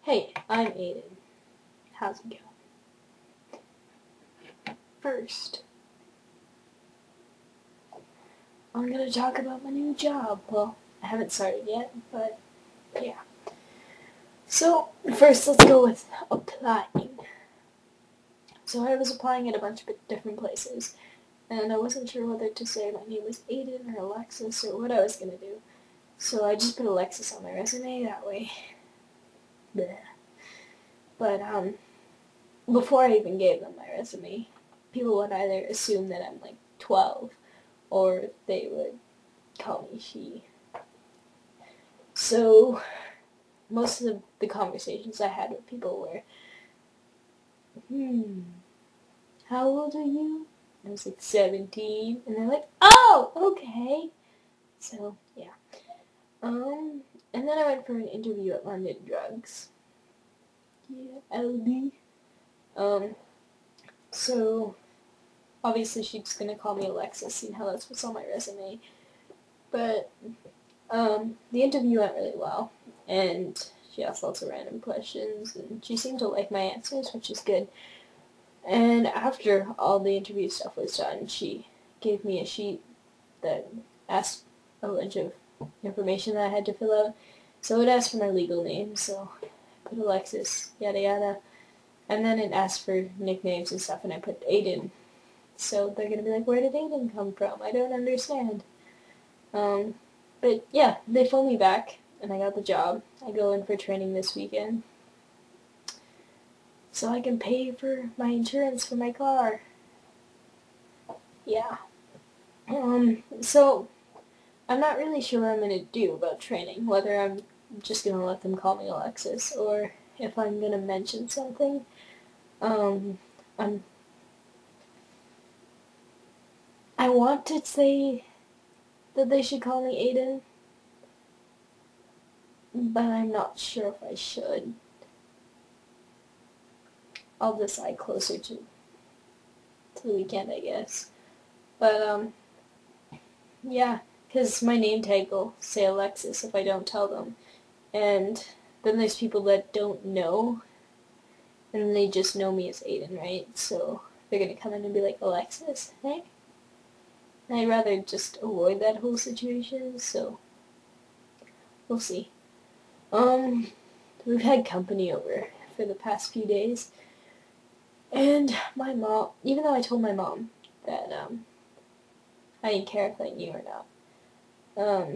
Hey, I'm Aiden. How's it going? First, I'm gonna talk about my new job. Well, I haven't started yet, but yeah. So, first let's go with applying. So I was applying at a bunch of different places, and I wasn't sure whether to say my name was Aiden or Alexis or what I was gonna do. So I just put Alexis on my resume that way. Bleh. But, before I even gave them my resume, people would either assume that I'm like 12 or they would call me she. So most of the conversations I had with people were, how old are you? And I was like 17, and they're like, oh, okay. So yeah. And then I went for an interview at London Drugs. Yeah, LD. So obviously she's gonna call me Alexis, seeing how that's what's on my resume. But the interview went really well, and she asked lots of random questions, and she seemed to like my answers, which is good. And after all the interview stuff was done, she gave me a sheet that asked a bunch of information that I had to fill out. So it asked for my legal name, so I put Alexis, yada yada. And then it asked for nicknames and stuff, and I put Aiden. So they're gonna be like, where did Aiden come from? I don't understand. But yeah, they phoned me back, and I got the job. I go in for training this weekend, so I can pay for my insurance for my car. Yeah. So I'm not really sure what I'm gonna do about training, whether I'm just gonna let them call me Alexis, or if I'm gonna mention something. I'm I want to say that they should call me Aiden, but I'm not sure if I should. I'll decide closer to the weekend, I guess. But, yeah, because my name tag will say Alexis if I don't tell them. And then there's people that don't know, and they just know me as Aiden, right? So they're going to come in and be like, Alexis, hey? And I'd rather just avoid that whole situation, so we'll see. We've had company over for the past few days, and my mom, even though I told my mom that, I didn't care if I knew or not,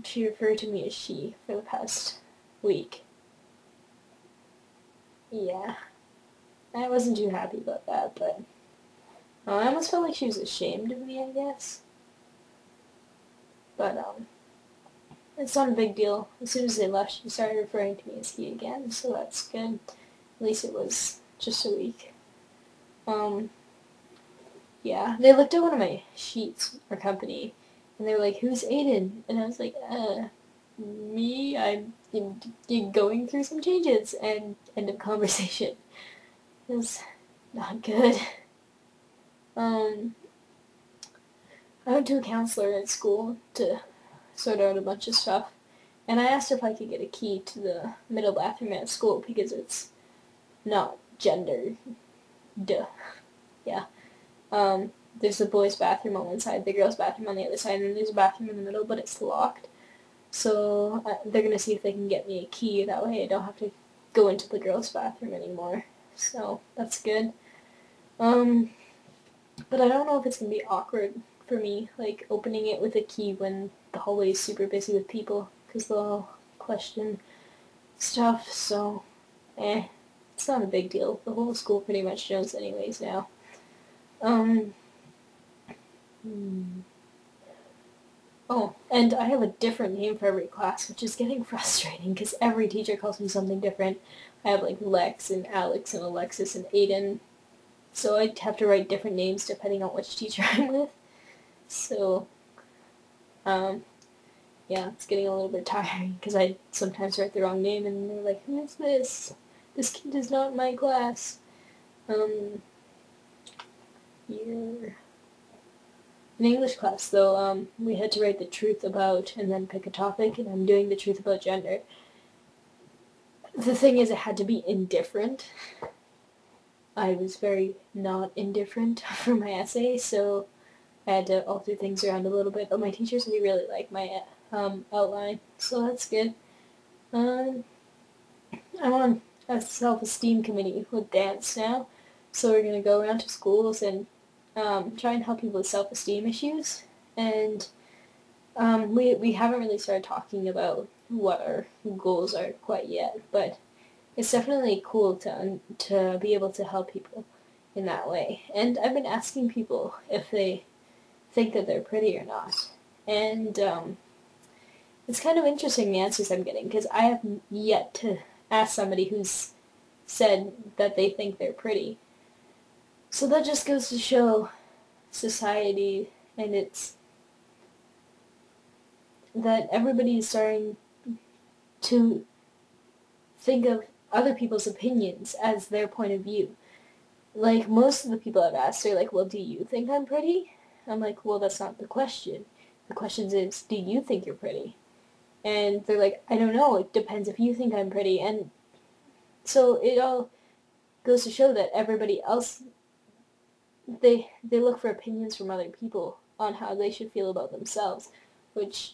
she referred to me as she for the past week. Yeah, I wasn't too happy about that, but I almost felt like she was ashamed of me, I guess. But, it's not a big deal. As soon as they left, she started referring to me as he again, so that's good. At least it was just a week. Yeah, they looked at one of my sheets for company, and they were like, who's Aiden? And I was like, me, I'm going through some changes, and end of conversation. It was not good. I went to a counselor at school to sort out a bunch of stuff, and I asked if I could get a key to the middle bathroom at school because it's not gender. Duh. Yeah. There's the boys' bathroom on one side, the girls' bathroom on the other side, and then there's a bathroom in the middle, but it's locked. So they're going to see if they can get me a key. That way I don't have to go into the girls' bathroom anymore. So that's good. But I don't know if it's going to be awkward for me, like, opening it with a key when the hallway is super busy with people, because they'll all question stuff, so, it's not a big deal. The whole school pretty much knows anyways now. Oh, and I have a different name for every class, which is getting frustrating, because every teacher calls me something different. I have, like, Lex and Alex and Alexis and Aiden, so I have to write different names depending on which teacher I'm with. So, yeah, it's getting a little bit tiring, because I sometimes write the wrong name, and they're like, who is this? This kid is not in my class. You're... In English class, though, we had to write the truth about and then pick a topic, and I'm doing the truth about gender. The thing is, it had to be indifferent. I was very not indifferent for my essay, so I had to alter things around a little bit, but my teachers really like my outline, so that's good. Um, I'm on a self-esteem committee with dance now, so we're gonna go around to schools and try and help people with self-esteem issues. And we haven't really started talking about what our goals are quite yet, but it's definitely cool to be able to help people in that way. And I've been asking people if they think that they're pretty or not, and it's kind of interesting the answers I'm getting because I have yet to ask somebody who's said that they think they're pretty. So that just goes to show society and it's that everybody is starting to think of other people's opinions as their point of view. Like, most of the people I've asked are like, well, do you think I'm pretty? I'm like, well, that's not the question. The question is, do you think you're pretty? And they're like, I don't know, it depends if you think I'm pretty. And so it all goes to show that everybody else, they look for opinions from other people on how they should feel about themselves, which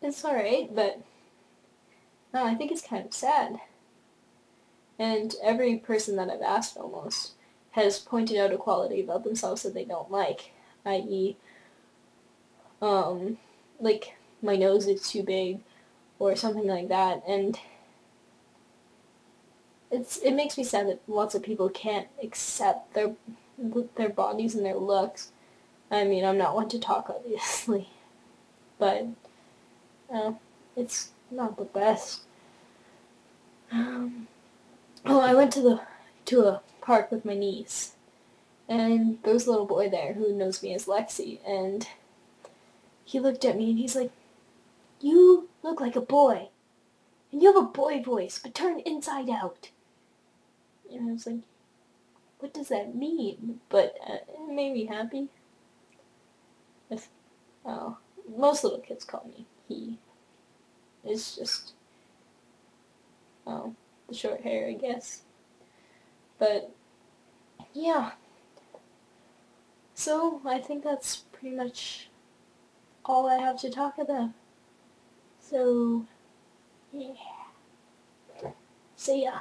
is alright, but no, I think it's kind of sad. And every person that I've asked almost has pointed out a quality about themselves that they don't like, i.e., um, like my nose is too big or something like that. And it makes me sad that lots of people can't accept their bodies and their looks. I mean, I'm not one to talk, obviously, but it's not the best. Oh, I went to a park with my niece, and there was a little boy there who knows me as Lexi, and he looked at me and he's like, "You look like a boy, and you have a boy voice, but turn inside out." And I was like, "What does that mean?" But it made me happy. If, oh, most little kids call me he. It's just, oh, the short hair, I guess. But yeah, so I think that's pretty much all I have to talk about. So, yeah. See ya.